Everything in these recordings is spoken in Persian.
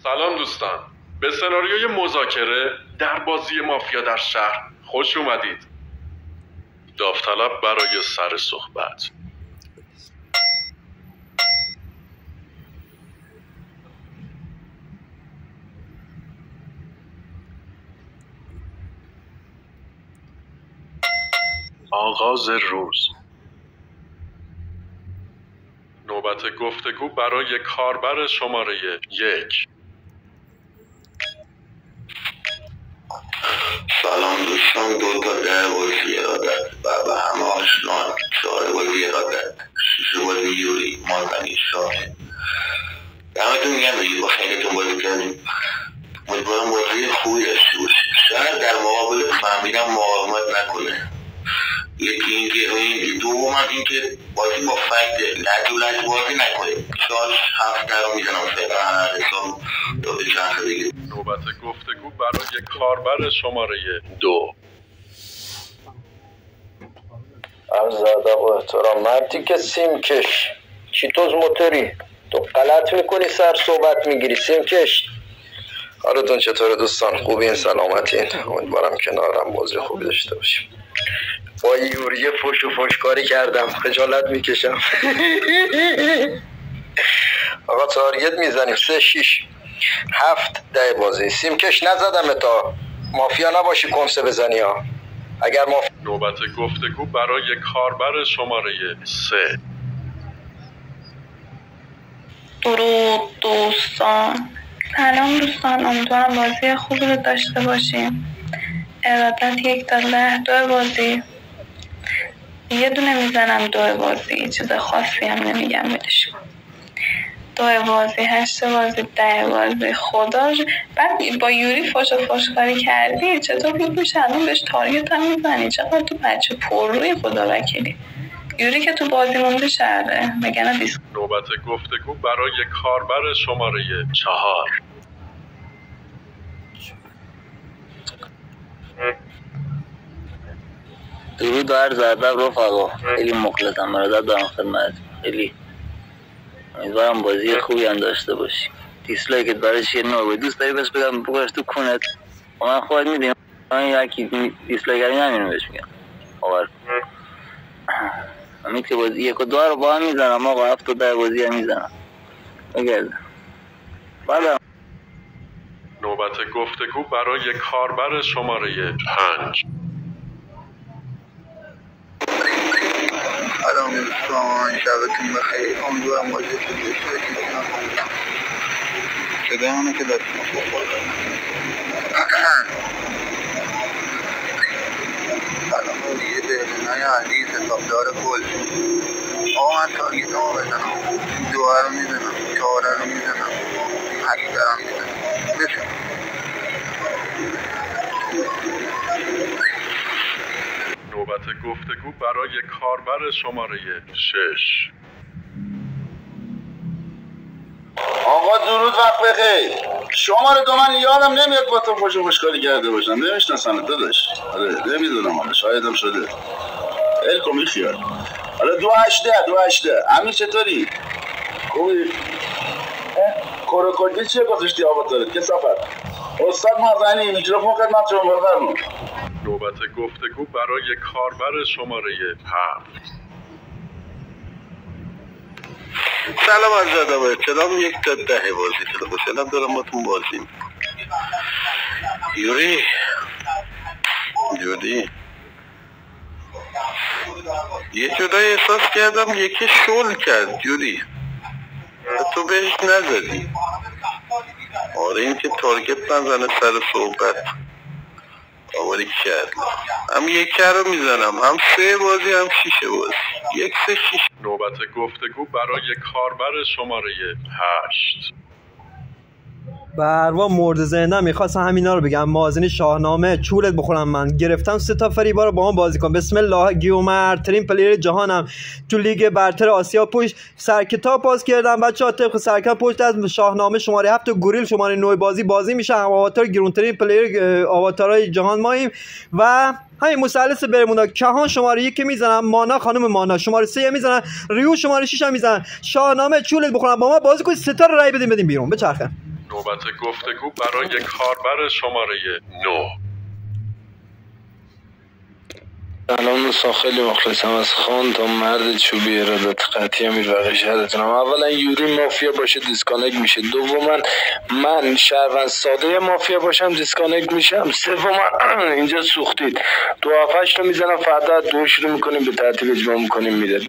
سلام دوستان، به سناریوی مذاکره در بازی مافیا در شهر خوش اومدید. داوطلب برای سر صحبت. آغاز روز. نوبت گفتگو برای کاربر شماره 1. سلام دوستان، 2 تا 10 بازی ارادت و به همه آشنا. 4 بازی ارادت، 6 بازی یوری مازنی شاه. دمتون گرم دیگه، با خیلیتون بازی کردیم. امیدوارم بازی خوبی داشته باشید. شاید در مقابل فهمیدم مقاومت نکنه. یکی اینکه دوم هم اینکه بازی با فکت لجولج بازی نکنه. 4-7 رو میزنم فقط هر حساب تا به چند دیگه. نوبت گفتگو برای کاربر شماره 2. عرض ادب و احترام. مردی که سیم کش چیتوز موتوری، تو غلط میکنی سر صحبت میگیری. سیم کش. حالتون چطوره دوستان؟ خوبین؟ سلامتین؟ امیدوارم کنارم بازی خوبی داشته باشیم. با یوریه فوش و فوشکاری کردم، خجالت میکشم. آقا تارگت میزنیم 3-6-7 10 بازی. سیم کش نزدم تا مافیا نباشی کنسه بزنی ها. اگر نوبت گفتگو برای کاربر شماره 3. درود دوستان. سلام دوستان، امیدوارم بازی خوبی رو داشته باشیم. ارادت 1 تا 10 2 بازی. یه دونه میزنم 2 بازی، چیز خاصی هم نمیگم، بدش کن. 2 بازی 8 بازی 10 بازی. خداش بعد با یوری فوشکاری کردی، چطور بود میشه الان بهش تارگت هم میزنی؟ چقدر تو بچه پر روی خدا وکیلی. یوری که تو بازی مونده شرده مگنه دیسک. نوبت گفتگو برای کاربر شماره 4. درود و عرض ادب رفقا، خیلی مخلصم، ارادت دارم خدمت. خیلی امیدوارم بازی خوبی هم داشته باشی. دیسلایکت برایش یه نوع دوست داری بهش بگم بگوش تو کونت، و من خواهد میدیم من یکی دیسلایک نمیرم بهش میگم آور. امید که بازی 1 و 2 رو با هم میزنم آقا. 7 و 10 بازی هم میزنم بگرد. بعدم نوبت گفتگو برای کاربر شماره 5. سلام دوستان، شبتون بخیر. امیدوارم بازی خوبی داشته باشید. صدای منو که داشت سلام دیگه بهرونای عزیز حسابدار کل. آقا من تارگت ها بزنم، 2 رو میزنم، 4 رو میزنم، 8 رو میزنم. بشم نوبت گفتگو برای کاربر شماره 6. آقا درود وقت بخیر. شماره 2 من یادم نمیاد با تو خوشکاری کرده باشم، نمیشناسم داداش. آره نمیدونم، حالا شایدم شده. الکو میخیال. حالا 2-8 همین چطوری؟ خوبی؟ کروکودی چیه گذاشتی آبادارت که سفر؟ استاد مازنی میکروفون خدمت شما بفرمایید. نوبت گفتگو برای کاربر شماره 7. سلام از ادب و احترام. 1 تا 10 بازی شده خوشحالم دارم با تون بازی. یوری یه جدای احساس کردم یکی شل کرد. یوری تو بهش نزدی. آره این که تارگت نزنه سر صحبت. آوری کرد. هم 1 رو میزنم، هم 3 بازی هم 6 بازی. 1-3-6. نوبت گفتگو برای کاربر شماره 8. بروا مورد ذهنم میخواستم همینا رو بگم. مازنی شاهنامه چولت بخورم. من گرفتم 3 تا فریبا رو با هم بازی کنم. بسم الله. گیومرترین پلیر جهانم. تو لیگ برتر آسیا پشت سر کتاب باز کردم بچه‌ها. طبق سرکتاب پشت از شاهنامه شماره 7 گوریل شماره 9 بازی میشه. آواتار گرونترین پلیر آواتارهای جهان ماییم و همین مثلث برمودا. کهان شماره 1 میزنم. مانا خانم مانا شماره 3 میزنن. ریو شماره 6 هم میزنن. شاهنامه چولت بخورم با ما بازی کنید. 3 تا رای بدیم بیرون. بچرخه. نوبت گفتگو برای کاربر شماره 9. سلام دوستان، خیلی مخلصم از خان تا مرد چوبی ارادت قطعی امیر بقیه شهرتونم. اولا یوری مافیا باشه دیسکانکت میشه، دوما من شهروند ساده مافیا باشم دیسکانکت میشم، سوما اینجا سوختید. 2-8 رو میزنم، فردا 2 شروع میکنیم به ترتیب اجماع میکنیم میره 2-8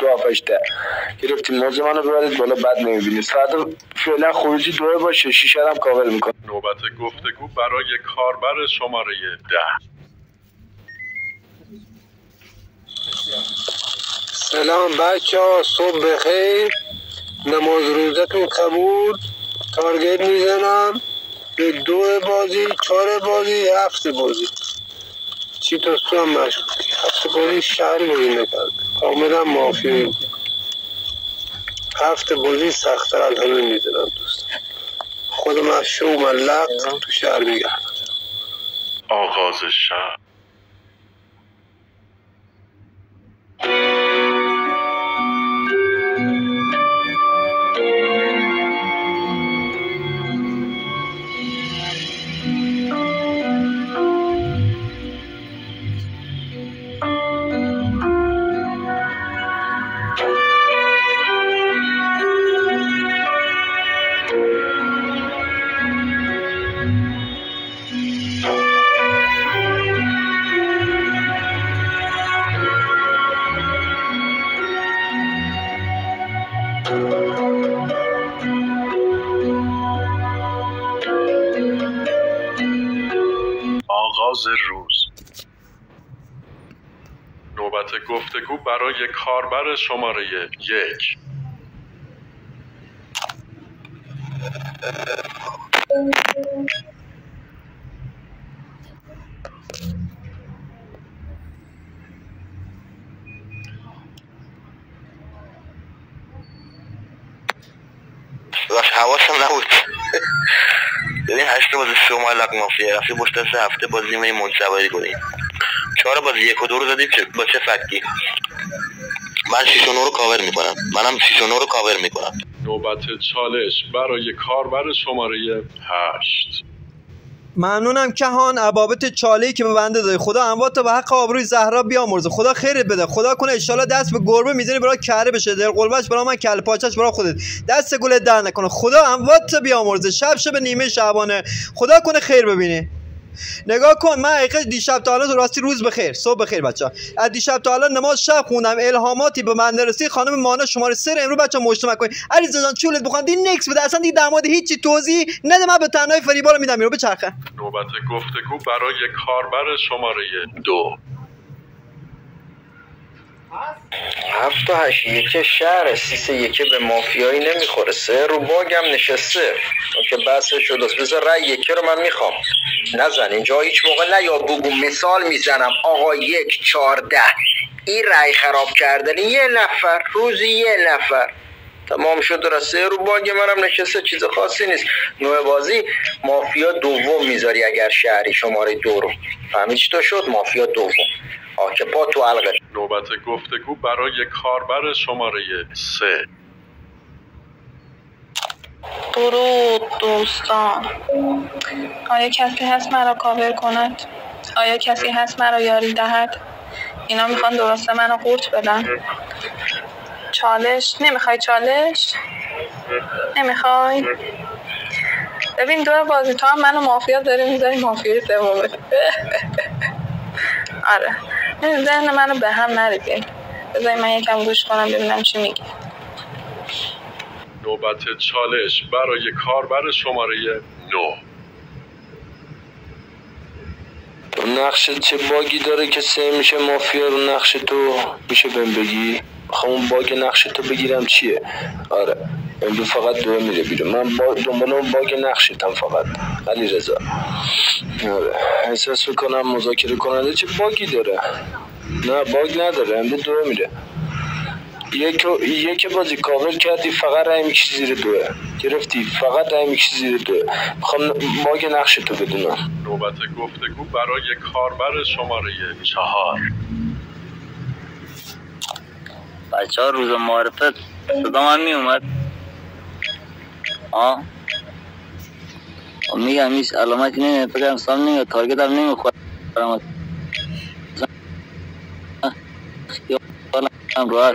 گرفتیم. موضوع منو ببرید بالا بد نمیبینید. فردا فعلا خروجی 2 باشه، 6 هم کاور میکنم. نوبت گفتگو برای کاربر شماره 10. سلام بچه ها، صبح بخیر، نماز روزتون قبول. تارگت میزنم به 2 بازی، 4 بازی، 7 بازی. چی توستو هم مشکوکی 7 بازی شهری بازی نکرد، کاملا مافیایی. 7 بازی سخت‌تر از همه میزنم دوست. خودم از شو ملق تو شهر میگردم. آغاز شب. آغاز روز. نوبت گفتگو برای کاربر شماره 1. باش حواسم نبود. ببین 8 بازی شما لق مافیا رفتی پشت دست 7 بازی می منصبری کنیم. 4 بازی 1 و 2 رو زدیم با چه فکتی؟ من 6 و 9 رو کاور میکنم. منم 6 و 9 رو کاور میکنم. نوبت چالش برای کاربر شماره 8. ممنونم کهان ابابت چاله‌ای که به بنده دادی. خدا اموات به حق آبروی زهرا بیامرزه. خدا خیرت بده. خدا کنه ان شاءالله دست به گربه میزنی برای کره بشه، دل قلبش برای من کله پاچش برای خودت، دست گلت در نکنه. خدا اموات بیامرزه. شب نیمه شعبانه، خدا کنه خیر ببینی. نگاه کن، من حقیقت دیشب تا الان راستی روز بخیر، صبح بخیر بچا. از دیشب تا الان نماز شب خوندم، الهاماتی به من رسید. خانم مانا شماره 3 امروز بچا مجتمع کنید. علیرضا جان چولت بخوام دی نکس بده، اصلا دیگه در مورد هیچی توضیح نده. من به تنهای فریبا رو میدم. اینو بچرخه. نوبت گفتگو برای کاربر شماره 2. 7-8 1 شهر 3-1 به مافیایی نمیخوره. 3 رو باگم نشسته که بحث شده. بذار رای 1 رو من میخوام نزن اینجا هیچ موقع نه. یا بگو مثال میزنم آقا 1-14 این رای خراب کردن یه نفر روزی 1 نفر تمام شد. در 3 رو باگ منم نشسته، چیز خاصی نیست. نوع بازی مافیا دوم میذاری اگر شهری شماره 2 رو فهمید چی تو شد. مافیا دوم که پا تو حلقه. نوبت گفتگو برای کاربر شماره 3. درود دوستان. آیا کسی هست مرا کاور کند؟ آیا کسی هست مرا یاری دهد؟ اینا میخوان درسته منو قورت بدن. چالش نمیخوای؟ چالش نمیخوای؟ ببین 2 بازی تو هم منو مافیا داری میذاری مافیای سومه. آره ذهن منو به هم نریزین. بذاری من یکم گوش کنم ببینم چی میگی. نوبت چالش برای کاربر شماره 9. نقشه چه باگی داره که 3 میشه مافیا رو نقش تو میشه بهم بگی؟ اون باگ نقش تو بگیرم چیه؟ آره امروز فقط 2 میره بیرون. من دنبال اون باگ نقشتم فقط. علیرضا آره احساس میکنم مذاکره کننده چه باگی داره. نه باگ نداره، امروز 2 میره. یک بازی کاور کردی فقط رای میکشی زیر 2 گرفتی، فقط رای میکشی زیر 2. میخوام باگ نقش تو بدونم. نوبت گفتگو برای کاربر شماره 4. بچه ها روز معرفت صدا من می اومد؟ میگم هیچ علامتی نمیده، فکرم سام نمیده، تارگت هم نمیخورم، خیالم راحت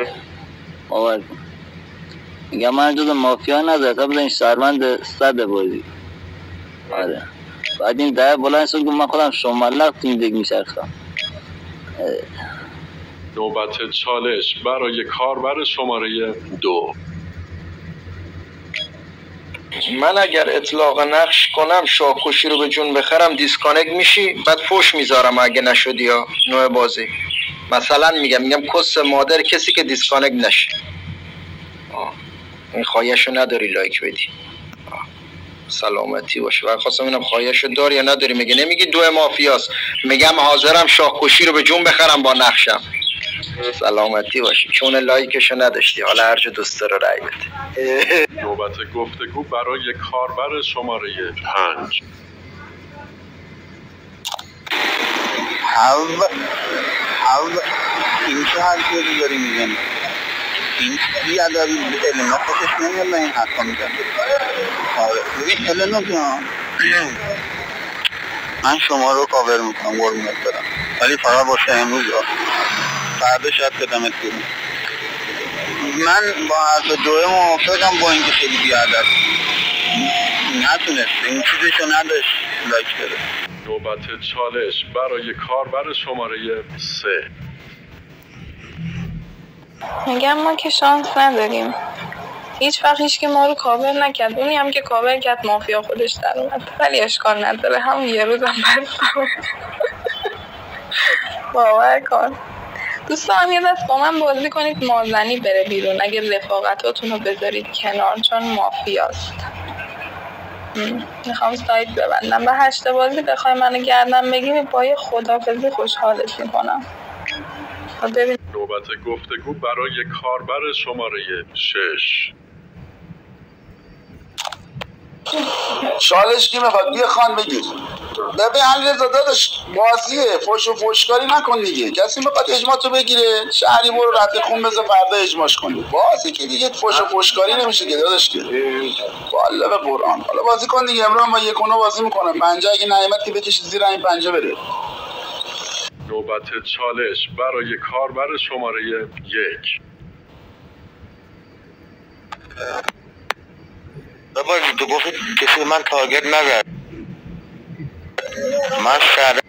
باور کن. میگم من جز مافیا نداره تا بزنین شهروند 100 بازی. آره بعد این ده بلند شد که من خودم شمالق تو این دک میچرخم. نوبت چالش برای کاربر شماره 2. من اگر اطلاق نقش کنم شاکوشی رو به جون بخرم دیسکانکت میشی، بعد فوش میذارم اگه نشدی یا نوع بازی. مثلا میگم کس مادر کسی که دیسکانکت نشه. این خواهشو نداری لایک بدی. سلامتی باشه. و خواستم اینم خواهشو داری یا نداری. میگه نمیگی 2 مافیاست، میگم حاضرم شاکوشی رو به جون بخرم با نقشم. سلامتی باشی. چون لایکشو نداشتی، حالا هر جا دوست داره رای بده. نوبت گفتگو برای کاربر شماره 5. این چه حرفی داری میزنی؟ این بیاداری النا خوشش نمیاد به این حرفا میزنی. ببین النا جان، من شما رو کاور میکنم قربونت برم، ولی فقط واسه امروز فردا شاید بدمت بیرون. من با حرف 2 موافقم، با اینکه خیلی بیادر نتونست این چیزشو نداشت لایک بده. نوبت چالش برای کاربر شماره 3. میگم ما که شانس نداریم، هیچ وقت هیچ که ما رو کاور نکرد، اونی هم که کاور کرد مافیا خودش در اومد، ولی اشکال نداره، همون یه روزم بستم. باور کن. دوست دارم یه دست با من بازی کنید مازنی بره بیرون، اگه رفاقتاتون رو بذارید کنار، چون مافیاست. میخوام سایت ببندم و 8 بازی بخوای منو گردن بگیری با یه خدافظی خوشحالت میکنم. ببین نوبت گفتگو برای کاربر شماره 6. چالش کی میخواد؟ یه خان بگیر. ببین علیرضا داداش بازیه، فوش و فوشکاری نکن دیگه. کسی میخواد اجماع تو بگیره، شهری برو رد خون بذار فردا اجماعش کنی. بازی که دیگه فوش و فوشکاری نمیشه که داداش که. والله به قرآن. حالا بازی کن دیگه. امروز با 1-9 بازی میکنه. 5 اگه نعمت که بکشید زیر این 5 بره. نوبت چالش برای کاربر شماره 1. بابا تو گفت کسی من تارگت نزد، من شهر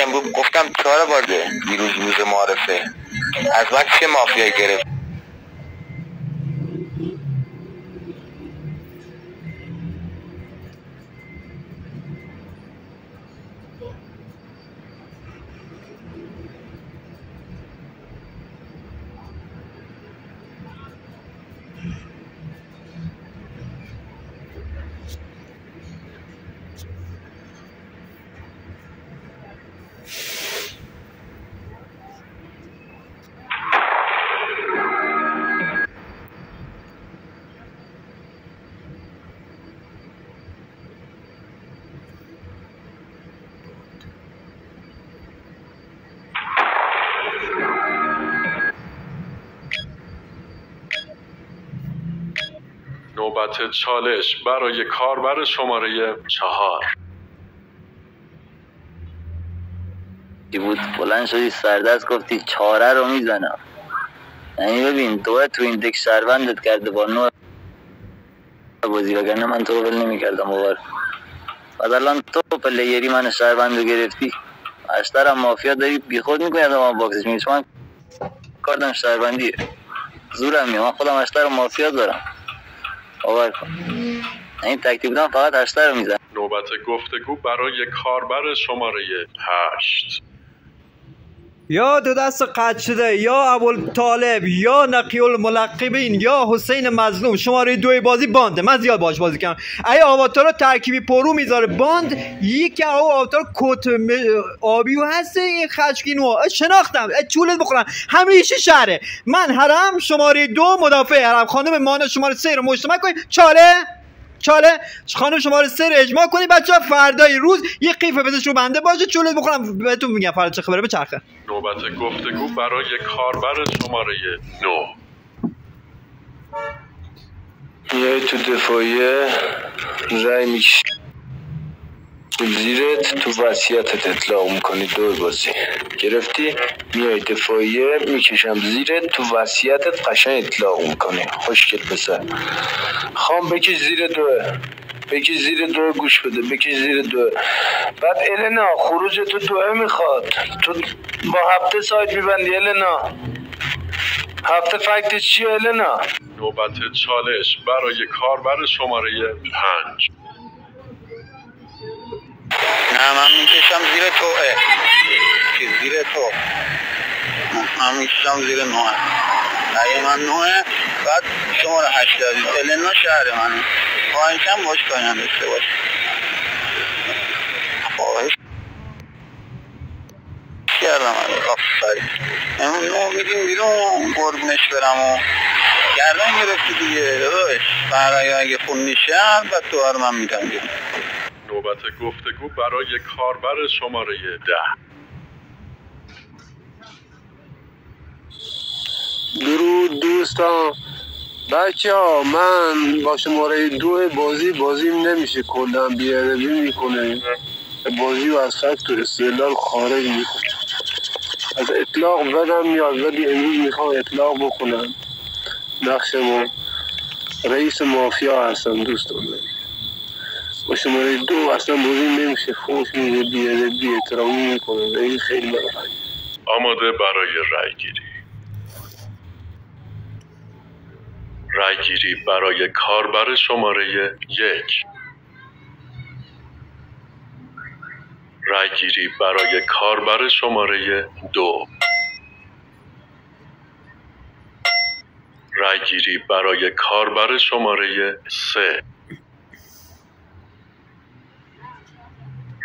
امروز گفتم 4 بازه دیروز روز معارفه از من چه مافیایی گرفت؟ نوبت چالش برای کاربر شماره 4. چی بود؟ بلند شدی سردست گفتی 4 رو میزنم. یعنی ببین دوه تو این دک شهروندت کرده با 9 بازی، وگرنه من تو رو ول نمی‌کردم باور. بعد الان تو پلیری من شهروند رو گرفتی، اشترم مافیا داری بیخود میکنی از من باکسش میگی، من کاردم شهروندیه زورم میام، من خودم اشتر مافیا دارم باور کن. این تکتیک بودم فقط اشتر رو میزن. نوبت گفتگو برای کاربر شماره 8. یا 2 دست قطع شده، یا ابوالطالب، یا نقی الملقبین، یا حسین مظلوم. شماره 2 بازی بانده. من زیاد باش بازی کردم. ای آواتارا ترکیبی پرو میذاره باند، یکی او آواتار کت آبیو هست، این خشکینو شناختم چولت بخورم همیشه شهره. من حرم شماره 2 مدافع حرم خانم مانا شماره 3 رو مجتمع کنید. چاله خانم شماره 3 رو اجماع کنی بچه‌ها. فردای روز یه قیف بزنش رو بنده باشه، چولت بخورم بهتون میگم فردا چه خبره. بچرخه. نوبت گفتگو برای کاربر شماره 9. میای تو دفاعیه، رای میکشی زیرت، تو وصیتت اطلاق میکنی. دور بازی گرفتی؟ میای دفاعیه میکشم زیرت، تو وصیتت قشنگ اطلاق میکنی. خوشگل پسر. خام بکش زیر دوه، بکش زیر دوه، گوش بده، بکش زیر دوه. بعد النا خروج تو دوه میخواد. تو با هفته سایت میبندی النا. هفته فکتش چیه النا؟ نوبت چالش برای کاربر شماره 5. نه من میکشم زیر توه، که زیر تو من میکشم زیر 9. اگه من 9 بعد شماره 8 دارید. النا شهر منه، خواهشم باش کنیم داشته باش. خواهش کردم آفرین. امون 9 میدیم بیرون، قربونش برم و گردن گرفتی دیگه داداش. برای اگه خون میشه البته تو من میدم بیرون. نوبت گفتگو برای کاربر شماره 10. درود دوستان. بچه ها من با شماره 2 بازیم نمیشه، کلن بیادبی میکنه بازی و از فکت و استدلال خارج میکنه. از اطلاق بدم میاد، ولی امروز میخوام اطلاق بکنم. نقشمو رئیس مافیا هستم دوستان. با شماره 2 اصلا بازی نمیشه، فوش میده، بیادبی احترامی میکنه. این خیلی مهمه. آماده برای رای گیری. رای گیری برای کاربر شماره 1. رای گیری برای کاربر شماره 2. رای گیری برای کاربر شماره 3.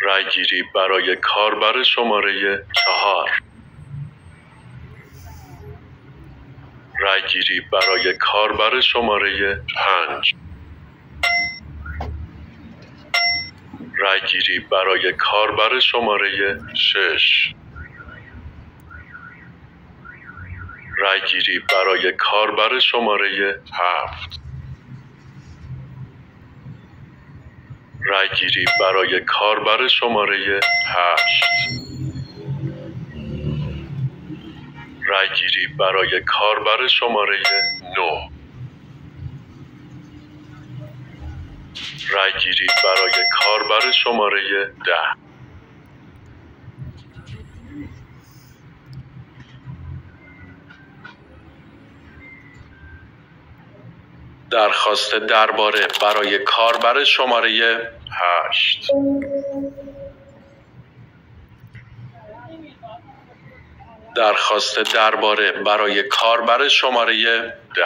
رای گیری برای کاربر شماره 4. رای گیری برای کاربر شماره 5. رای گیری برای کاربر شماره 6. رای گیری برای کاربر شماره 7. رای گیری برای کاربر شماره 8. رای گیری برای کاربر شماره 9. رای گیری برای کاربر شماره 10. درخواست درباره برای کاربر شماره 8. درخواست درباره برای کاربر شماره 10.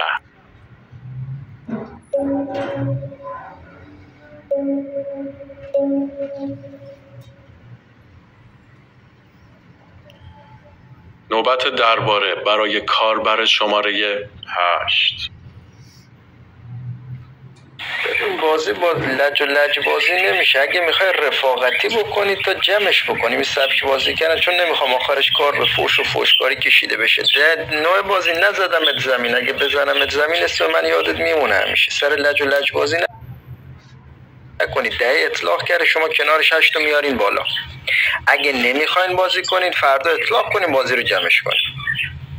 نوبت درباره برای کاربر شماره 8. بازی با لج و لج بازی نمیشه. اگه میخوای رفاقتی بکنی تا جمعش بکنی. این سبک بازی کردن، چون نمیخوام آخرش کار به فوش و فوشکاری کشیده بشه. نوع بازی نزدمت زمین، اگه بزنمت زمین اسم من یادت میمونه همیشه. سر لج و لج بازی نکنید. 10 اطلاق کرده، شما کنارش 8 رو میارین بالا. اگه نمیخواین بازی کنین فردا اطلاق کنین، بازی رو جمعش کنین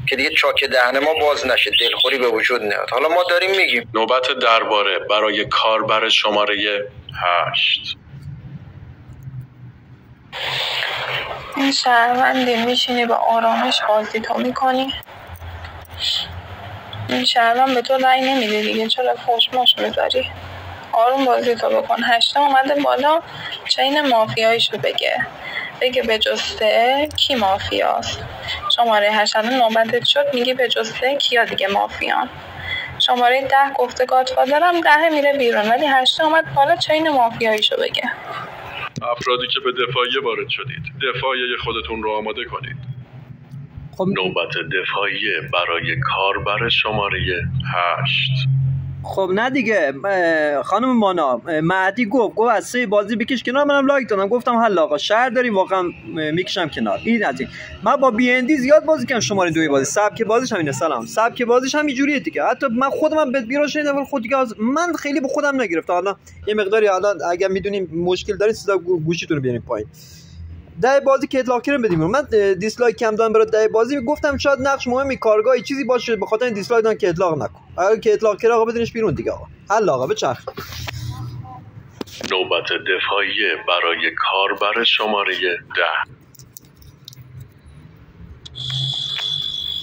که دیگه چاک دهن ما باز نشه، دلخوری به وجود نیاد. حالا ما داریم میگیم. نوبت درباره برای کاربر شماره 8. این شهروندی میشینی با آرامش بازی تو میکنی، این شهروند به تو رأی نمیده دیگه، چرا فوش ماش میذاری؟ آروم بازی تو بکن. 8 اومده بالا، چین مافیاییشو بگه به جز 3 کی مافیاست. شماره 8 نوبتت شد، میگی به جز 3 کیا دیگه مافیان. شماره 10 گفته گادفادرم، 10 میره بیرون، ولی 8 اومد بالا، چین مافیاییشو بگه. افرادی که به دفاعیه وارد شدید، دفاعیه خودتون رو آماده کنید. خب نوبت دفاعیه برای کاربر شماره 8. خب نه دیگه خانم مانا، مهدی گفت از 3 بازی بکش کنار، منم لایک دادم، گفتم حل آقا شهر داری واقعا میکشم کنار. این از این. من با بی ان دی زیاد بازی کردم، شماره 2 بازی سبک بازیش همینه. سلام، سبک بازیش هم اینجوریه دیگه. حتی من خودم به بیرون شدم ولی خود دیگه من خیلی به خودم نگرفتم. حالا یه مقداری حالا اگه میدونیم مشکل دارید صدا گوشیتون رو بیارین پایین. 10 بازی که اطلاق کردم بدیم. من دیسلایک کم دادم برای 10 بازی، گفتم شاید نقش مهمی کارگاهی چیزی باشه، به خاطر این دیسلایک دادم که اطلاق نکن. اگه که اطلاق کرد آقا بدینش بیرون دیگه. آقا حل آقا بچرخ. نوبت دفاعی برای کاربر شماره 10.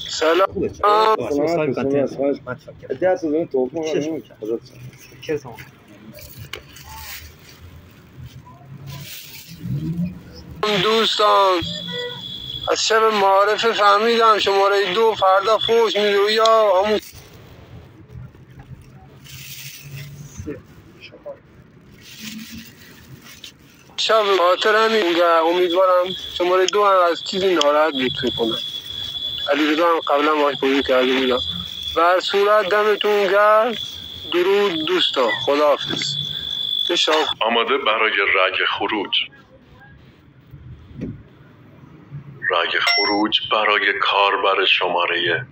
سلام. دوستان از شب معارفه فهمیدم شماره 2 فردا فوش میدو یا همون شب خاطر همین امیدوارم شماره 2 هم از چیزی ناراحت بود فکر کنم. علیرضا هم قبلا باهاش بازی کرده بودم. بر صورت دمتون گرم. درود دوستا، خداحافظ. آماده برای رأی خروج. رأی خروج برای کاربر شماره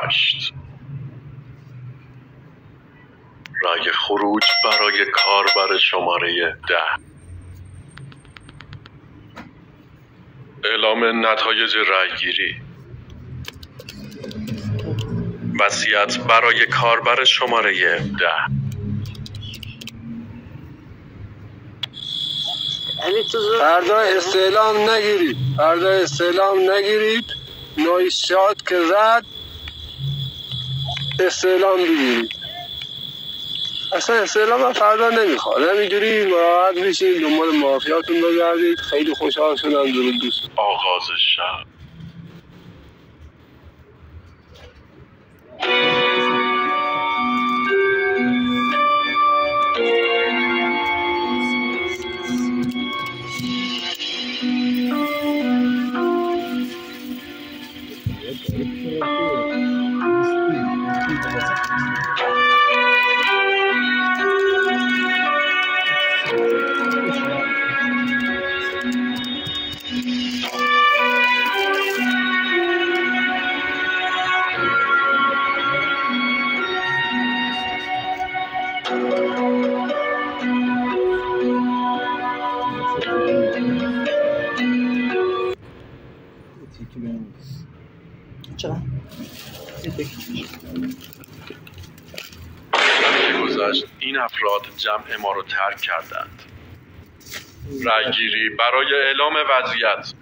8. رأی خروج برای کاربر شماره 10. اعلام نتایج رأیگیری. وصیت برای کاربر شماره 10. فردا استعلام نگیرید. نویز شاد که زد استعلام بگیرید. اصلا استعلام هم فردا نمیخواد، همینجوری راحت بشید دنبال مافیاتون بگردید. خیلی خوشحال شدم. درود دوست. آغاز شب. این افراد جمع ما رو ترک کردند. رأیگیری برای اعلام وضعیت.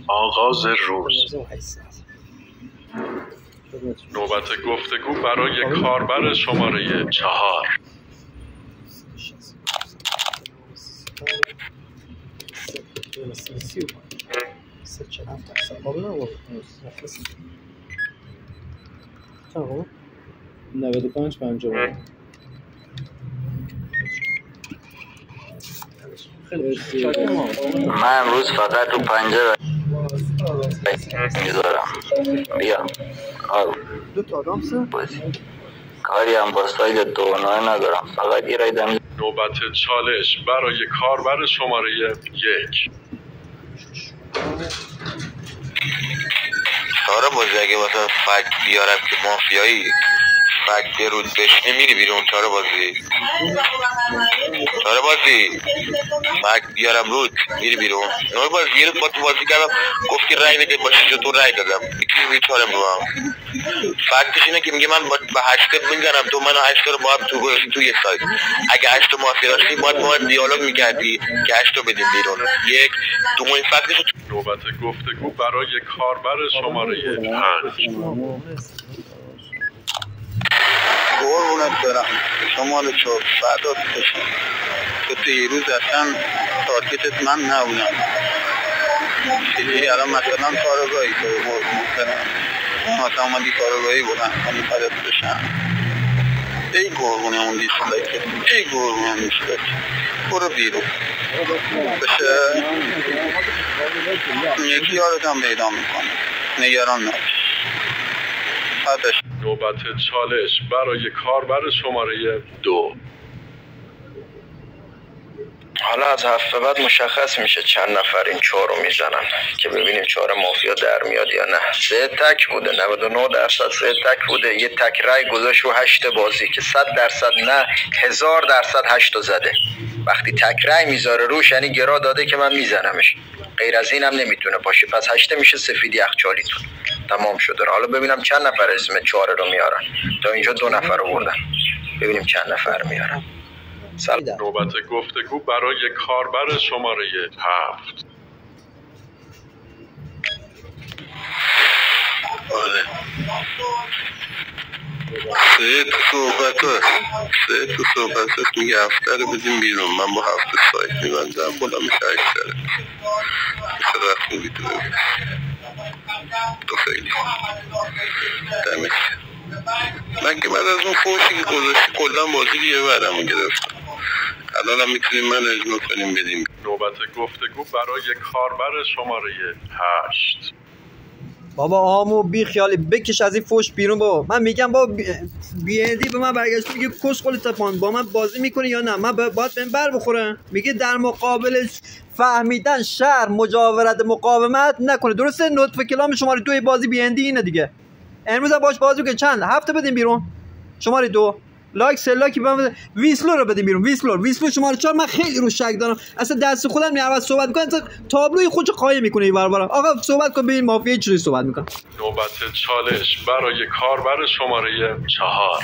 آغاز روز. نوبت گفتگو برای کاربر شماره 4. من امروز فقط رو پنجره میذارم. بیا بازی کاری هم با ساید دونای ندارم، فقط یه رای نوبت چالش برای کاربر شماره 1. سارا بازی اگه واسه فکت بیارم که مافیایی فکت رود بشنه میری بیرون. سارا بازی فکت بیارم رود میری بیرون. نوع بازی یه با تو بازی کردم گفت که رای نده باشه چطور رای دادم یکی بیچارم رو هم فکتش اینه که میگه من به 8 میزنم تو منو 8 رو با هم تو گذاشتی توی سایت. اگه 8 مافیا داشتی باید دیالوگ میکردی که 8 رو بدیم بیرون. یک دومین فکتش. نوبت گفتگو برای کاربر شماره 5. قربونت برم شمال چوب بعدات بشم تو دیروز اصلا تارگتت من نبودم. دیگه الان مثلا کارگاهی تو مثلا اومدی کارگاهی بودن همین پدت بشن ای گرگونه اون دیسلایک ای گرگونه اون دیسلایک برو بیرون بشه یکی یارت هم پیدا میکنه نگران نباش. نوبت چالش برای کاربر شماره 2. حالا از هفته بعد مشخص میشه چند نفر این 4 رو میزنن که ببینیم 4 مافیا در میاد یا نه. 3 تک بوده 99% 3 تک بوده. یه تک رای گذاشت رو 8 بازی که 100% نه 1000% 8 زده. وقتی تک رای میذاره روش یعنی گرا داده که من میزنمش. غیر از اینم نمیتونه باشه. پس 8 میشه سفید یخچالیتون. تمام شده. حالا ببینم چند نفر اسم 4 رو میارن. تا اینجا 2 نفر آوردن. ببینیم چند نفر میارن. نوبت گفتگو برای کاربر شماره 7. آره 3 تا صحبت هست میگه 7 رو بدیم بیرون. من با 7 سایت میبندم بلا میشه 8 سره میشه رفت میگی تو خیلی دمت. من که بعد از اون فوشی که گذاشتی کلن بازی دیگه برمو گرفتم. الان هم میتونیم من اجماع کنیم بدیم. نوبت گفتگو برای کاربر شماره 8. بابا آمو بی خیالی بکش از این فوش بیرون. بابا من میگم بابا بیندی به من برگشت میگه کس خلی تپان با من بازی میکنی یا نه. من باید بهم بر بخوره. میگه در مقابل فهمیدن شهر مجاورت مقاومت نکنه. درسته نطفه کلام شماره 2 بازی بیندی اینه دیگه. امروز هم باش بازی که چند هفته بدیم بیرون شماره 2 لایک سلاکی بهم ویسلو رو بدیم بیرون. ویسلو شماره 4 من خیلی رو شک دارم. اصلا دست خودم میاد صحبت میکنه تابلوی خودش قایم میکنه این ور آقا صحبت کن ببین مافیا چجوری صحبت میکنه. نوبت چالش برای کاربر شماره 4.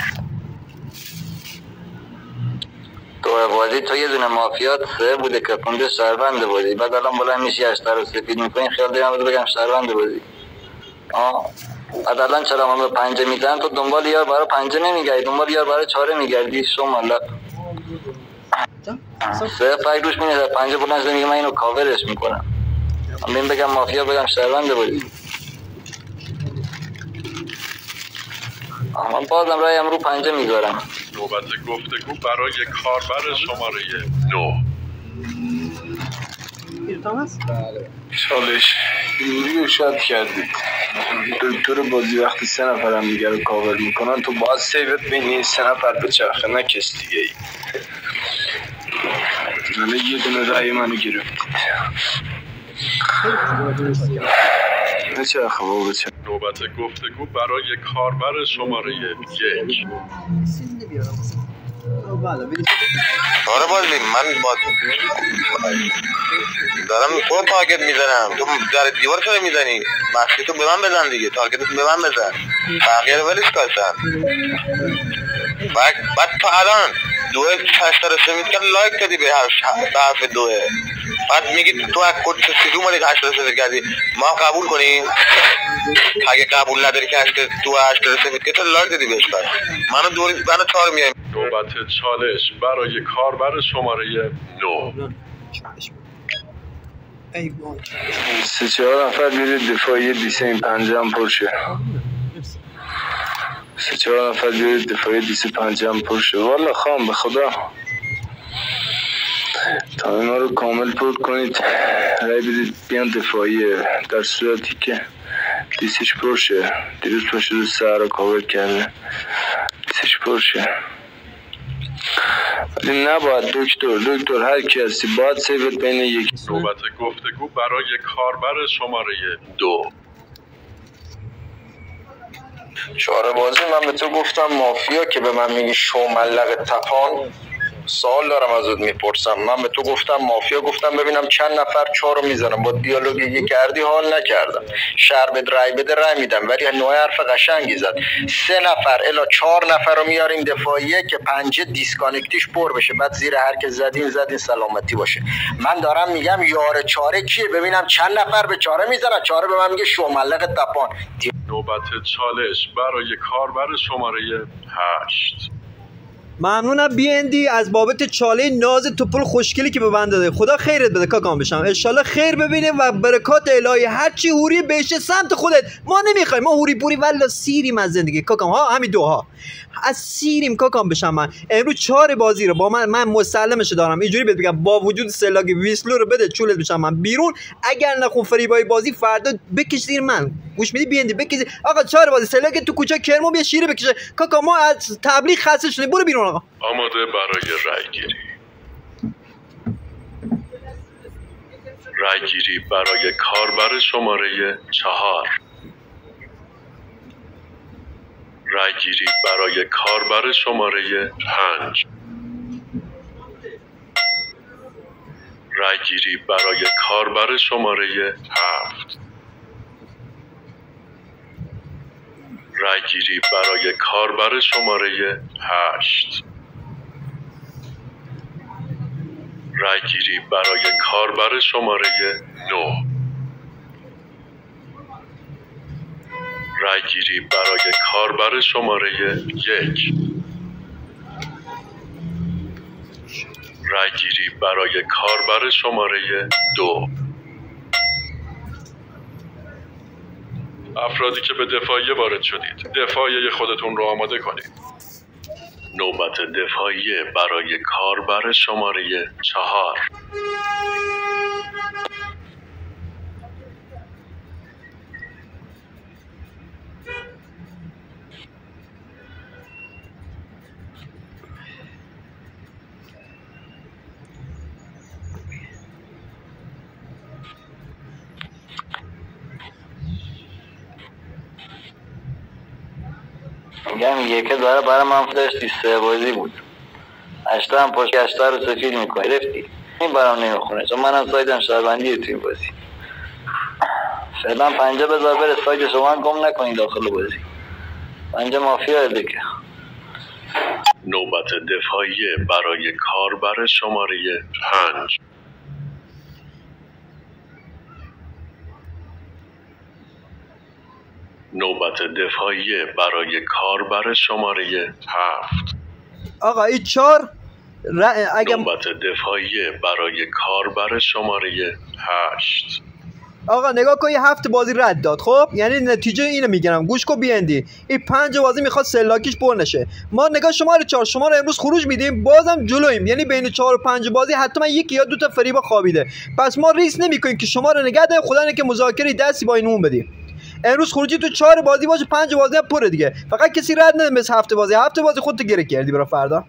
تو بازی تو یه دونه مافیا 3 بوده که کنده شهروند بازی. بعد الان بلند میشی 8 رو سفید میکنی. خیال دارم بگم شهروند بازی. بعد الان چرا من به 5 میزنم تو دنبال یار برای 5 نمیگردی دنبال یار برای 4 میگردی. شما لب 3 فایل روش میاد 5 بلند میگه من اینو کاورش میکنم. من بگم مافیا بگم شهروند بازی. من بازم رایم رو 5 میذارم. نوبت گفتگو برای کاربر شماره 9. چالش یوری رو شاد کردید. دکتر بازی وقتی 3 نفر هم دیگه رو کاور میکنن تو باید سیوت بین این 3 نفر بچرخه نه کس دیگه ای. حالا یه دونه رأی منو گرفتید بچرخه بابا بچرخه. نوبت گفتگو برای کاربر شماره 1. آره بازی من دارم تو تارگت میزنم. تو در دیوار چرا میزنی؟ مخشی تو به من بزن دیگه. تارگت تو به من بزن. بقیه رو ولش کن. بعد تو الان 2 8 رو سمید کرد لایک دادی به حرف 2. بعد میگی تو از کد چیزی اومدی 8 رو سمید کردی. ما قبول کنیم؟ اگه قبول نداری که تو 8 رو سمید که تو لایک دادی بهش. منو 4 میایم. نوبت چالش برای کاربر شماره 9. 3-4 نفر بیرید دفاعی دیسه این 5 هم پر شه. 3-4 نفر بیرید دفاعی دیسه 5 هم پر شه. والا خواهم به خدا تا اینا رو کامل پر کنید رای بدید بیان دفاعی. در صورتی که دیسش پر شه. دیروز پاشه رو سر رو کاور کرده دیسش پر شه. ولی نباید دکتر هر کی هستی باید سیوت بین یک. نوبت گفتگو برای کاربر شماره 2. 4 بازی من به تو گفتم مافیا که به من میگی شو ملق تپان. سوال دارم ازت میپرسم. من به تو گفتم مافیا گفتم ببینم چند نفر 4 رو میزنم. با دیالوگی کردی حال نکردم. شهر بد رای بده رای میدم. ولی نوع حرف قشنگی زد. 3 نفر الا 4 نفر رو میاریم دفاعیه که 5 دیسکانکتیش پر بشه. بعد زیر هر که زدین سلامتی باشه. من دارم میگم یار 4 کیه ببینم چند نفر به 4 میزنن. 4 به من میگه شو ملق تپان. نوبت چالش برای کاربر شماره 8. ممنونم بیندی از بابت چاله ناز توپل خوشگلی که به من داده. خدا خیرت بده کاکام بشم، انشالله خیر ببینیم و برکات الهی. هرچی هوری بشه سمت خودت، ما نمیخوایم، ما هوری پوری والا سیریم از زندگی کاکام ها، همین دوها از سیریم کاکام بشم. من امروز 4 بازی رو با من مسلمش دارم، اینجوری بهت بگم با وجود سلاگ ویسلو رو بده چولت بشم من بیرون. اگر نخون فریبای بازی فردا بکش زیر من، گوش میدی بیندی بکش. آقا 4 بازی سلاگ تو کوچه کرمو بیا شیره بکشه کاکا، ما از تبلیغ خسته شدیم، برو بیرون. آقا آماده برای رای گیری. رای گیری برای کاربر شماره 4. رای گیری برای کاربر شماره 5. رای گیری برای کاربر شماره 7. رای گیری برای کاربر شماره 8. رای گیری برای کاربر شماره 9. رای گیری برای کاربر شماره 1. رای گیری برای کاربر شماره 2. افرادی که به دفاعیه وارد شدید، دفاعیه خودتون رو آماده کنید. نوبت دفاعیه برای کاربر شماره 4. میگم یکی داره برای من داشتی 3 بازی بود 8 هم پشت 8 رو سفید میکنی رفتی، این برام نمیخونه چون منم سایدم شهروندیه توی بازی. فعلا 5 بذار بره ساید شما گم نکنی داخل بازی، 5 مافیا دیگه. نوبت دفاعیه برای کاربر شماره 5. نوبت دفاعیه برای کاربر شماره 7. آقا این 4 نوبت دفاعیه برای کاربر شماره 8. آقا نگاه کن، 7 بازی رد داد. خب یعنی نتیجه اینو میگیرم، گوش کن بیندی. این 5 بازی میخواد سلاکیش پر نشه. ما نگاه شماره 4 شما رو امروز خروج میدیم، بازم جلویم، یعنی بین 4 و 5 بازی حتما یکی یا 2 تا فریبا خوابیده. پس ما ریسک نمیکنیم که شما رو نگه داریم، خدا نکنه که مذاکره دستی با اینمون بدیم. امروز خروجی تو 4 بازی باشه، 5 بازی هم پره دیگه. فقط کسی رد نده مثل 7 بازی. 7 بازی خودت گره کردی برای فردا.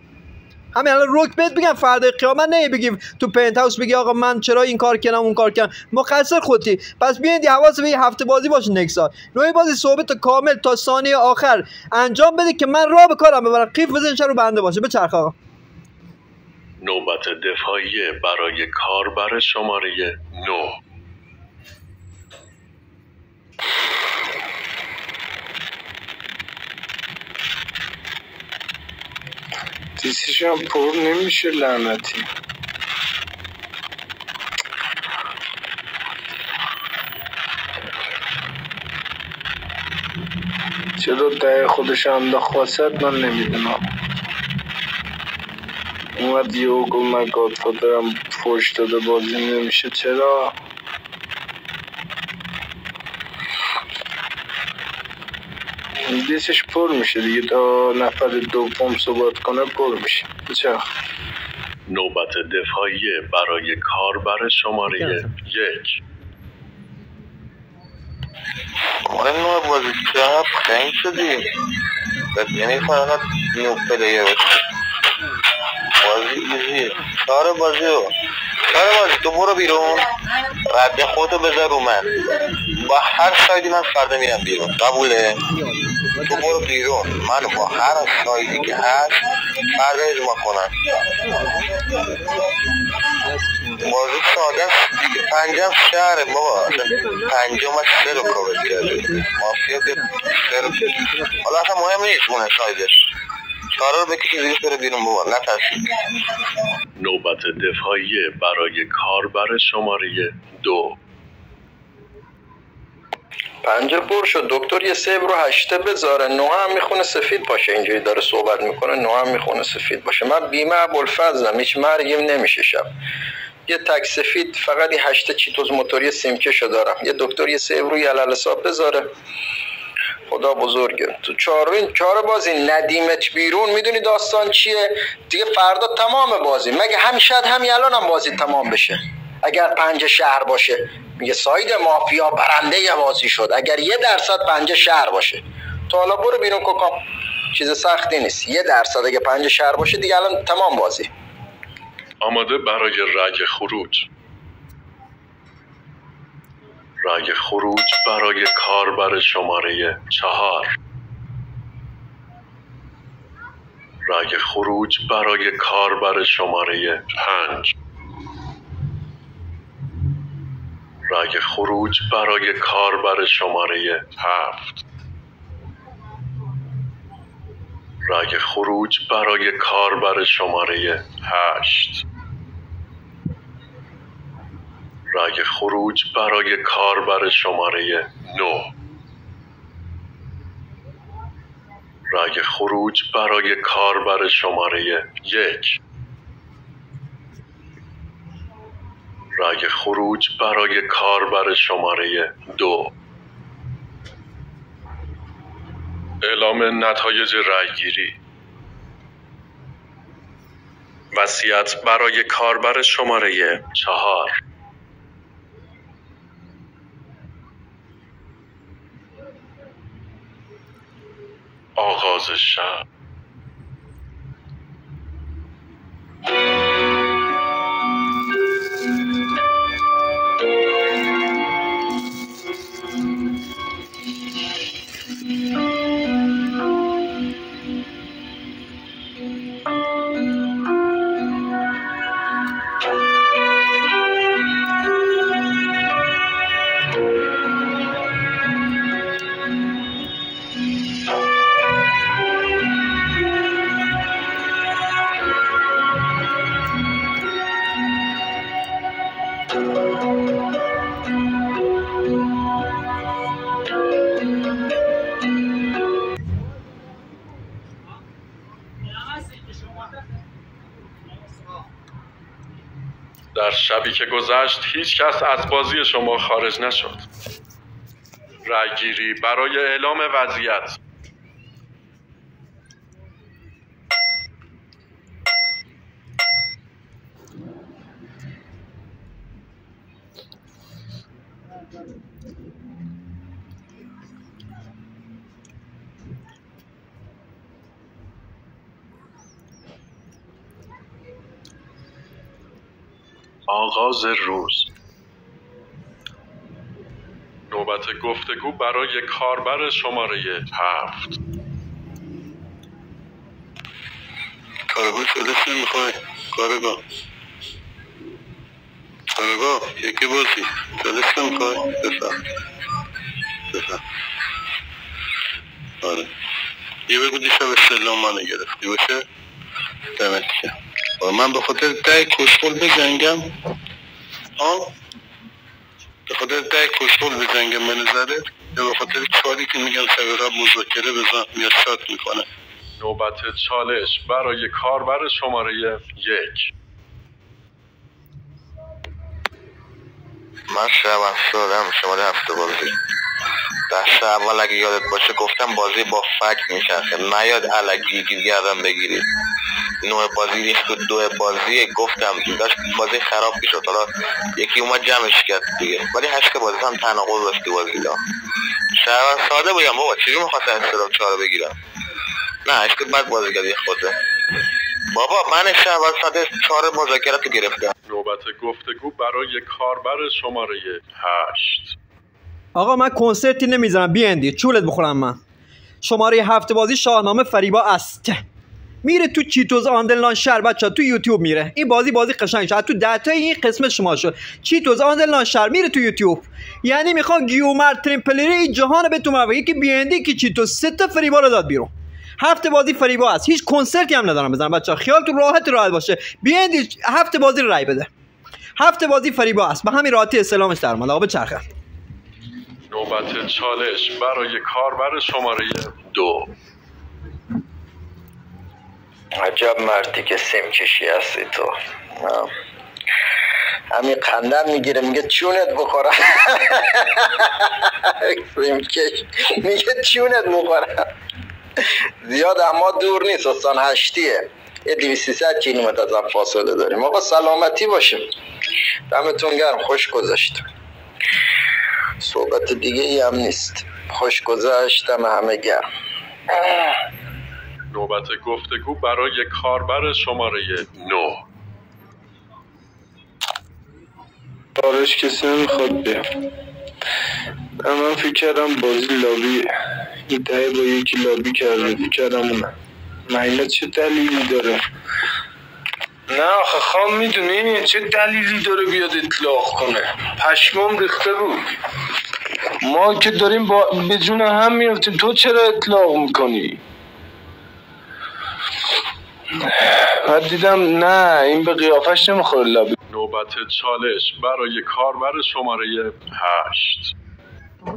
همین الان روک بهت بگم فردا قیامت نه بگیم تو پنت هاوس بگی آقا من چرا این کار کردم اون کار کردم، مقصر خودتی. پس بیاین حواس به 7 بازی باشه. نکسا نوعی بازی صحبت کامل تا ثانیه آخر انجام بده که من راه به کارم ببرم. قیف بزنش رو بنده باشه. بچرخ آقا. نوبت دفاعیه برای کاربر شماره 9. دیسیش هم پر نمیشه لعنتی. چرا ده خودش انداخت وسط من نمیدونم. اومد یه گفت من گادفادرم فوش داده بازی نمیشه. چرا؟ دیسش پر میشه دیگه، تا نفر دوم صحبت کنه پر میشه. چرا؟ نوبت دفاعیه برای کاربر شماره 1. آره نوع بازی چقدر خنگ شدیم، یعنی فقط نیو پلیر بازی ایزیه. کار بازی تو برو بیرون، رد خودتو بذار رو من، با هر سایدی من فردا میرم بیرون. قبوله؟ تو برو بیرون، من با هر سایدی که هست فردا اجماع کنم. بازی ساده دیگه. 5 شهره بابا، 5 3 رو کابل کرده مافیا که 3 حالا اصلا مهم نیست مونه سایدش. 4 رو بکشی زیرش بره بیرون بابا، نترسید. نوبت دفاعیه برای کاربر شماره 2. پنجه پر شد. دکتر یه 3 رو 8 بذاره. 9 هم میخونه سفید باشه. اینجوری داره صحبت میکنه 9 هم میخونه سفید باشه. من بیمه ابوالفضلم، هیچ مرگیم نمیشه شب. یه تک سفید فقط یه 8 چیتوز موتوری سیمکشو دارم. یه دکتر یه 3 رو علل حساب بذاره. خدا بزرگه. تو 4 بازی ندیمت بیرون. میدونی داستان چیه؟ دیگه فردا تمام بازی. مگه همیشه همین الان هم بازی تمام بشه؟ اگر 5 شهر باشه میگه ساید مافیا برنده یه بازی شد. اگر 1% 5 شهر باشه، تا حالا برو بیرون کوکام، چیز سختی نیست. 1% اگه 5 شهر باشه دیگه الان تمام بازی. آماده برای رأی خروج. رأی خروج برای کاربر شماره 4. رأی خروج برای کاربر شماره 5. رأی خروج برای کاربر شماره 7. رأی خروج برای کاربر شماره 8. رأی خروج برای کاربر شماره 9. رأی خروج برای کاربر شماره 1. رأی خروج برای کاربر شماره 2. اعلام نتایج رأیگیری. وصیت برای کاربر شماره 4. آغاز شب. در شبی که گذشت هیچ کس از بازی شما خارج نشد. رأیگیری برای اعلام وضعیت. آغاز روز. نوبت گفتگو برای کاربر شماره 7. کارگاه شدش نمیخوای؟ کارگاه یکی بازی شدش نمیخوای؟ بفهم آره یه بگو دیشب استعلام منو گرفتی باشه دمت گرم. من به خاطر ده کشفول بجنگم به خاطر ده کشفول بجنگم به نظره یا به خاطر چالی که میگن سبقه مذاکره بزن یا شات میکنه. نوبت چالش برای کاربر شماره 1. من شبم شدم شماره 7 بازی. دست اول اگه یادت باشه گفتم بازی با فک میشه، نیاد الکی گردم بگیرید. 9 بازی ریخت و 2 بازی گفتم داشت بازی خراب میشد. حالا یکی اومد جمعش کرد دیگه، ولی 8 بازی هم تناقض داشت بازی دا. شهروند ساده بودم بابا، چجوری می‌خواستم استرام 4 بگیرم؟ نه 8 بعد بازی کرد یه خوده. بابا من شهروند ساده 4 مذاکرات رو گرفتم. نوبت گفتگو برای کاربر شماره 8. آقا من کنسرتی نمیزنم بیاندی چولت بخورم. من شماره 7 بازی شاهنامه فریبا است. میره تو چیتوز آندرلاین شهر. بچا تو یوتیوب میره این بازی قشنگ شد. تو دتا این قسمت شما شد چیتوز آندرلاین شهر میره تو یوتیوب. یعنی میخوان گیومر تریمپلری این جهان به تو مگه که بیاندی که چیتوز 3 تا فریبا رو داد بیرون. 7 بازی فریبا است. هیچ کنسرتی هم ندارم بزنم بچا، خیالتون راحت باشه. بیاندی 7 بازی رو رای بده. 7 بازی فریبا است. به همین راحتی اسلامش در اومد. آقا بچرخه. نوبت چالش برای کاربر شماره 2. عجب مردی که سیم کشی هستی تو. همین قندم میگیره میگه چونت بخورم. سیم کش میگه چونت بخورم. زیاد اما دور نیست، استان هشتیه، یه 200 کیلومتر از هم فاصله داریم. آقا سلامتی باشیم، دمتون گرم، خوش گذشت. صحبت دیگه ای هم نیست، خوش گذشت، دم همه گرم. نوبت گفتگو برای کاربر شماره 9. بارش کسی نمیخواد بیا. من فکر کردم بازی لابی این تایی با یکی لابی کرده، فکر کردم اونه. مهیلا چه دلیلی داره؟ نه آخه خواهم میدونی چه دلیلی داره بیاد اطلاق کنه؟ پشمام ریخته بود. ما که داریم به جون هم میفتیم، تو چرا اطلاق میکنی؟ بعد دیدم نه این به قیافش نمیخوره لابی. نوبت چالش برای کاربر شماره 8.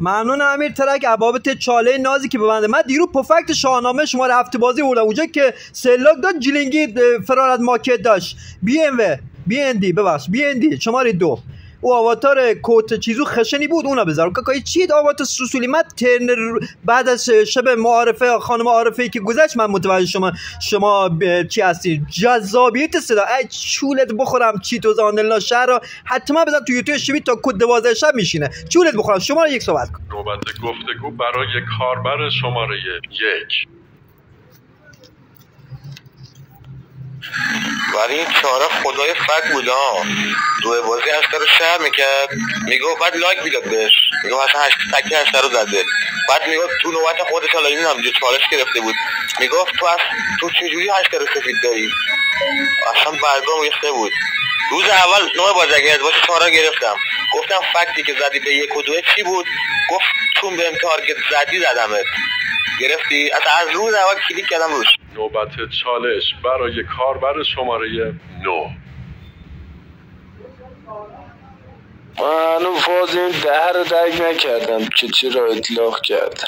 ممنون امیر ترک ابابت چاله نازی که ببنده. من دیرو پفکت شاهنامه شماره 7 بازی بردم، اونجا که سلاک داد جلینگی فرار از ماکت داشت. بی ان دی شماره 2. او آواتار کوت چیزو خشنی بود، اونا بذار. کاکای چی آواتار سوسولی؟ من ترن بعد از شب معارفه خانم عارفه‌ای که گذشت من متوجه شما چی هستی، جذابیت صدا. ای چولت بخورم چی تو زاندلنا شهر حتما بزن تو یوتیوب شبی تا کد 12 شب میشینه. چولت بخورم. شما یک صحبت کن. نوبت گفتگو برای کاربر شماره 1. ولی این چاره خدای فک بود ها. دو بازی هشته رو شهر میکرد، میگفت بعد لایک میداد بهش، میگفت اصلا تکی هشته رو زده. بعد میگفت تو نوبت خودش حالا این هم چالش گرفته بود، میگفت تو چجوری هشته رو سفید داری؟ اصلا برگام ریخته بود. روز اول نوع بازی اگه از باشه چاره گرفتم، گفتم فکتی که زدی به 1 و 2 چی بود؟ گفت چون بهم تارگت زدی زدمت. گرفتی؟ از روز اول کلیک کردم روش. نوبت چالش برای کاربر شماره 9. من فاز این ده رو درک نکردم که چرا اطلاق کرد.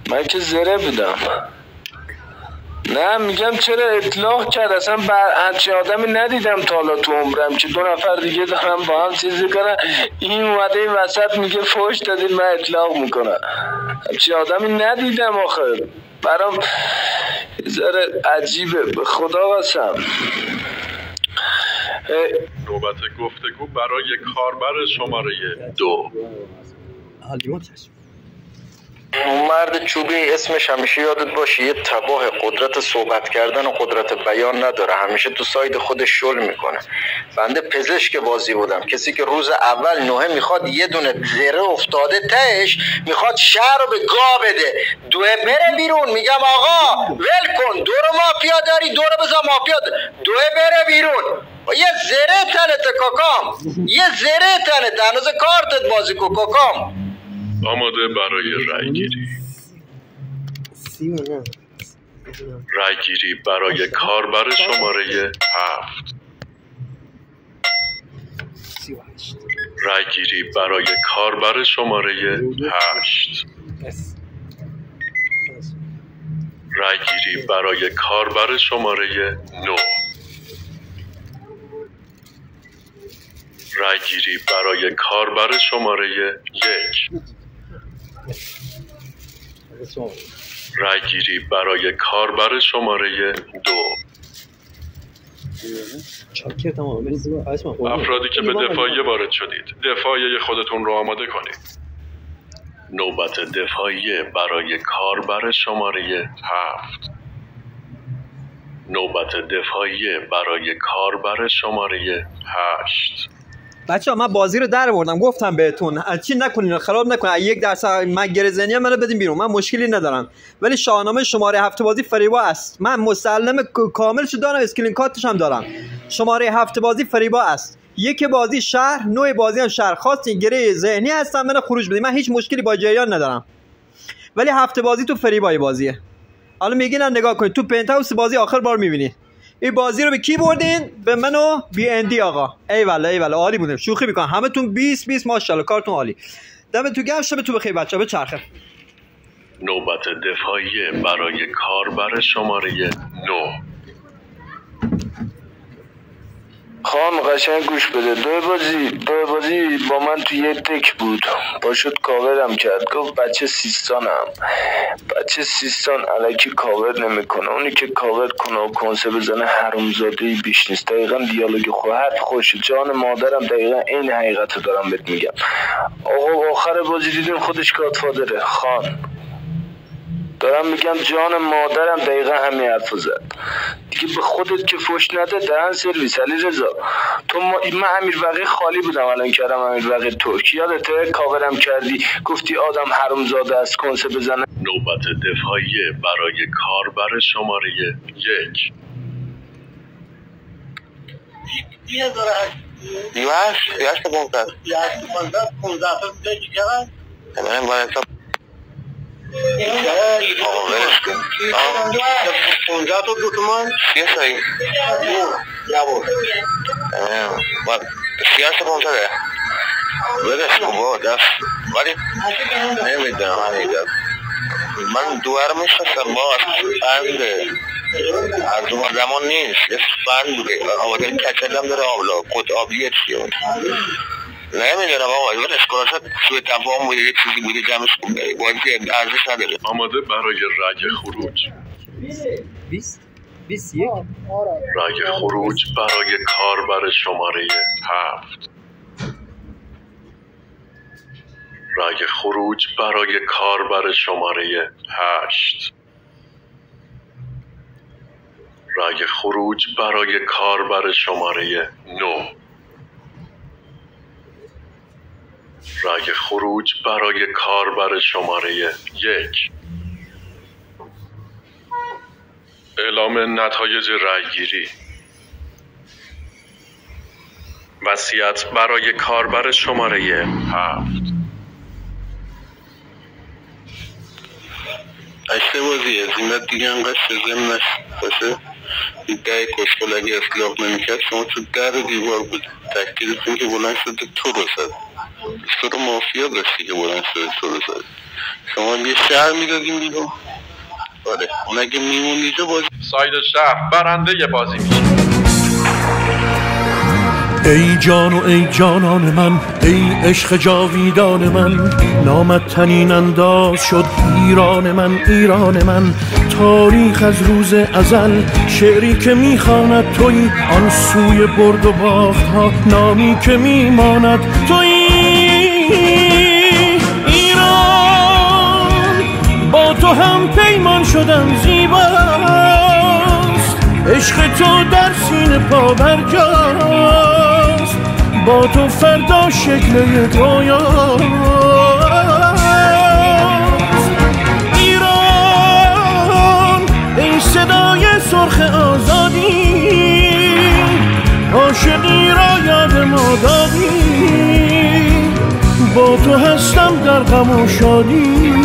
من که زره بودم. نه میگم چرا اطلاق کرد، اصلا همچین آدمی ندیدم تا حالا تو عمرم که 2 نفر دیگه دارم با هم چیزی کنن، این اومده این وسط میگه فوش دادین من اطلاق میکنم. همچین آدمی ندیدم آخه، برام ذره عجیبه به خدا قسم. نوبت گفتگو برای کاربر شماره 2. اون مرد چوبی اسمش همیشه یادت باشه یه تباه قدرت صحبت کردن و قدرت بیان نداره، همیشه تو ساید خودش شل میکنه. بنده پزشک بازی بودم، کسی که روز اول نوه میخواد یه دونه زره افتاده تهش میخواد شهر رو به گا بده، دوه بره بیرون، میگم آقا ول کن، دور مافیا داری، دور بزا مافیا دوه بره بیرون. یه زره تنته کاکام، یه زره تنته، هنوز کارتت بازی کو کاکام. آماده برای رای گیری. رای گیری برای کاربر شماره 7. رای گیری برای کاربر شماره 8. رای گیری برای کاربر شماره 9. رای گیری برای کاربر شماره 1. رای گیری برای کاربر شماره 2. افرادی که به دفاعیه وارد شدید، دفاعیه خودتون رو آماده کنید. نوبت دفاعیه برای کاربر شماره 7. نوبت دفاعیه برای کاربر شماره 8. بچه‌ها من بازی رو در آوردم، گفتم بهتون چی نکنین، خراب نکنین. 1% مگر زنی منو بدین بیرون، من مشکلی ندارم. ولی شاهنامه شماره 7 بازی فریبا است. من مسلم کاملش دارم، اسکرین کارتش هم دارم. شماره 7 بازی فریبا است. یک بازی شهر، نوع بازی هم شهر. خواستین گره ذهنی هستم من خروج بدین، من هیچ مشکلی با جریان ندارم. ولی 7 بازی تو فریبای بازیه. حالا میگینم نگاه کنید تو پنت هاوس بازی آخر بار میبینی. این بازی رو به کی بردین؟ به من و بی ان دی آقا. ایوالا عالی بودیم. شوخی میکنم. همتون 20 ماشاءالله، کارتون عالی. دمتون گرم، شبتون بخیر بچه‌ها. بچرخه. نوبت دفاعی برای کاربر شماره 9. خان قشنگ گوش بده. دو بازی با من تو یه دک بود، با شد کاورم کرد، گفت بچه سیستان الکی کاور نمیکنه، اونی که کاور کنه و کنسه بزنه حرومزاده‌ای بیش نیست. دقیقا دیالوگ حرف خوشه. جان مادرم دقیقا این حقیقت رو دارم بهت میگم. آقا آخر بازی دیدیم خودش گادفادره. خان دارم میگم جان مادرم دقیقا همین حرفو زد دیگه. به خودت که فوش نده دهن سرویس. علی رضا تو من امیر وقی خالی بودم الان کردم امیر وقی ترکی، یادته کاورم کردی گفتی آدم حرومزاده است کنسه بزنه. نوبت دفاعی برای کاربر شماره 1. من دوار میشناسم با فند از اون زمان نیست، یه فند بوده آوادر کچلم داره آبلا قد آبیه چیه نمیدونم آقا این اسکلاسات سوی تفاهم بوده، یه چیزی بوده جمعش بازی ارزش نداره. آماده برای رگ خروج. 21 رگ خروج برای کاربر شماره 7. رگ خروج برای کاربر شماره 8. رگ خروج برای کاربر شماره 9. رگ خروج برای کاربر شماره 1. اعلام نتایج رأی‌گیری. وصیت برای کاربر شماره 7. اشته بازی از این بعد دیگه انقدر شزم نشد باشه. ده کشکل اگه اصلاح نمیکرد شما تو در دیوار بود تکتیرتون که بلند شده تو رو زد. تو رو مافیا داشتی که بلند شده تو رو زد. شما یه شهر میدادیم بیرون. آره اون اگه میمونیده بازی ساید شهر برنده بازی میشه. ای جان و ای جانان من، ای عشق جاویدان من، نامت تنین انداز شد ایران من. تاریخ از روز ازل شعری که میخواند تویی، آن سوی برد و باخت ها نامی که میماند تویی. ایران با تو هم پیمان شدن زیباست، عشق تو در سینه پا برجاست، با تو فردا شکل یک رویاست. ایران ای صدای سرخ آزادی، عاشقی را یاد ما دادی، با تو هستم در غم و شادی.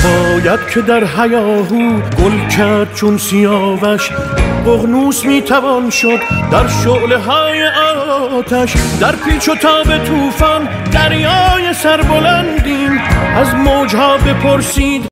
باید که در هیاهو گل کرد چون سیاوش، ققنوس میتوان شد در شعله های آتش. در پیچ و تاب طوفان دریای سربلندیم، از موجها بپرسید